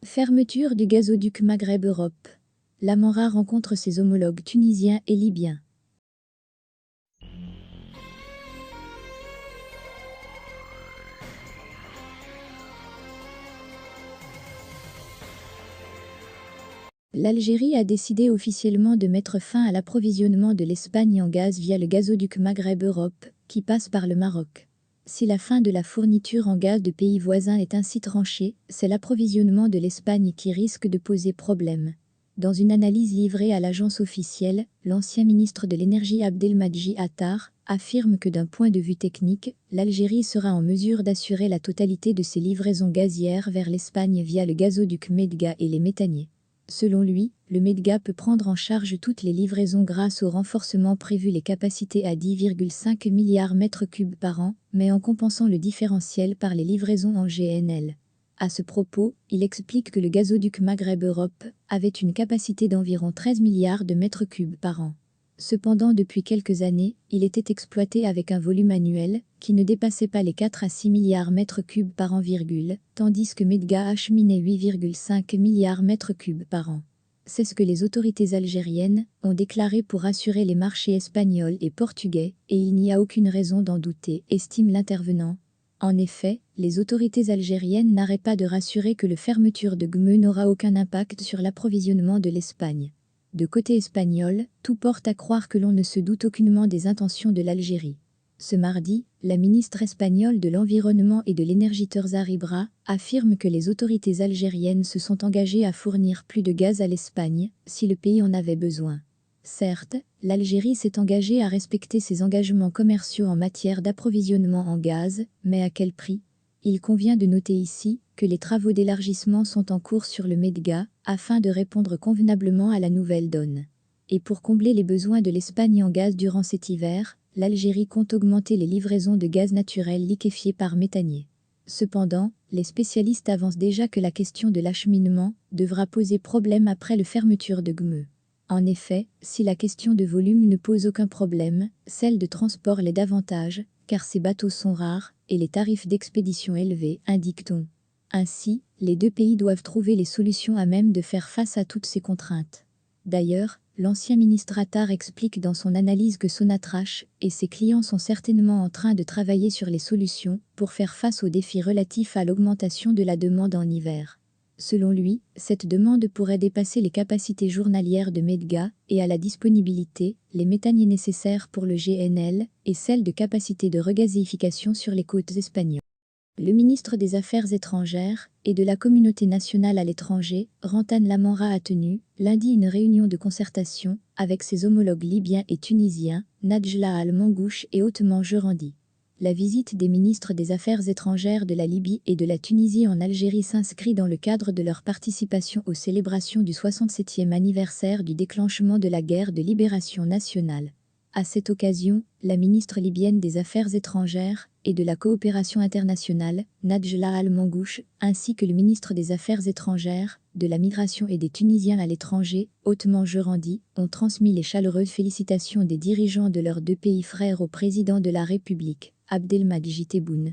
Fermeture du gazoduc Maghreb-Europe. L'Amora rencontre ses homologues tunisiens et libyens. L'Algérie a décidé officiellement de mettre fin à l'approvisionnement de l'Espagne en gaz via le gazoduc Maghreb-Europe, qui passe par le Maroc. Si la fin de la fourniture en gaz de pays voisins est ainsi tranchée, c'est l'approvisionnement de l'Espagne qui risque de poser problème. Dans une analyse livrée à l'agence officielle, l'ancien ministre de l'Énergie Abdelmadjid Attar affirme que d'un point de vue technique, l'Algérie sera en mesure d'assurer la totalité de ses livraisons gazières vers l'Espagne via le gazoduc Medga et les méthaniers. Selon lui, le Medga peut prendre en charge toutes les livraisons grâce au renforcement prévu les capacités à 10,5 milliards m3 par an, mais en compensant le différentiel par les livraisons en GNL. À ce propos, il explique que le gazoduc Maghreb-Europe avait une capacité d'environ 13 milliards de mètres cubes par an. Cependant, depuis quelques années, il était exploité avec un volume annuel qui ne dépassait pas les 4 à 6 milliards mètres cubes par an, tandis que Medga acheminait 8,5 milliards mètres cubes par an. C'est ce que les autorités algériennes ont déclaré pour assurer les marchés espagnols et portugais, et il n'y a aucune raison d'en douter, estime l'intervenant. En effet, les autorités algériennes n'arrêtent pas de rassurer que la fermeture de Gmeu n'aura aucun impact sur l'approvisionnement de l'Espagne. De côté espagnol, tout porte à croire que l'on ne se doute aucunement des intentions de l'Algérie. Ce mardi, la ministre espagnole de l'Environnement et de l'Énergie Teresa Ribera affirme que les autorités algériennes se sont engagées à fournir plus de gaz à l'Espagne, si le pays en avait besoin. Certes, l'Algérie s'est engagée à respecter ses engagements commerciaux en matière d'approvisionnement en gaz, mais à quel prix ? Il convient de noter ici que les travaux d'élargissement sont en cours sur le Medga, afin de répondre convenablement à la nouvelle donne. Et pour combler les besoins de l'Espagne en gaz durant cet hiver, l'Algérie compte augmenter les livraisons de gaz naturel liquéfié par méthanier. Cependant, les spécialistes avancent déjà que la question de l'acheminement devra poser problème après la fermeture de Gmeu. En effet, si la question de volume ne pose aucun problème, celle de transport l'est davantage, car ces bateaux sont rares et les tarifs d'expédition élevés, indique-t-on. Ainsi, les deux pays doivent trouver les solutions à même de faire face à toutes ces contraintes. D'ailleurs, l'ancien ministre Attar explique dans son analyse que Sonatrach et ses clients sont certainement en train de travailler sur les solutions pour faire face aux défis relatifs à l'augmentation de la demande en hiver. Selon lui, cette demande pourrait dépasser les capacités journalières de Medga et à la disponibilité, les méthaniers nécessaires pour le GNL et celle de capacité de regazéification sur les côtes espagnoles. Le ministre des Affaires étrangères et de la communauté nationale à l'étranger, Rantan Lamamra, a tenu, lundi, une réunion de concertation avec ses homologues libyens et tunisiens, Najla Al-Mangouche et Othman Jerandi. La visite des ministres des Affaires étrangères de la Libye et de la Tunisie en Algérie s'inscrit dans le cadre de leur participation aux célébrations du 67e anniversaire du déclenchement de la guerre de libération nationale. À cette occasion, la ministre libyenne des Affaires étrangères et de la coopération internationale, Najla Al-Mangouche, ainsi que le ministre des Affaires étrangères, de la migration et des Tunisiens à l'étranger, Othman Jerandi, ont transmis les chaleureuses félicitations des dirigeants de leurs deux pays frères au président de la République, Abdelmadjid Tebboune.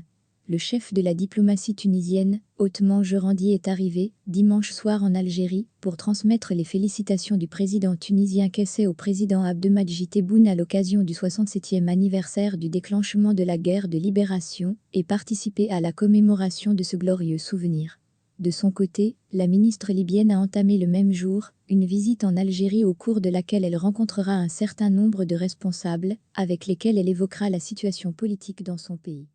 Le chef de la diplomatie tunisienne, Othman Jerandi, est arrivé, dimanche soir en Algérie, pour transmettre les félicitations du président tunisien Kassé au président Abdelmadjid Tebboune à l'occasion du 67e anniversaire du déclenchement de la guerre de libération et participer à la commémoration de ce glorieux souvenir. De son côté, la ministre libyenne a entamé le même jour une visite en Algérie au cours de laquelle elle rencontrera un certain nombre de responsables, avec lesquels elle évoquera la situation politique dans son pays.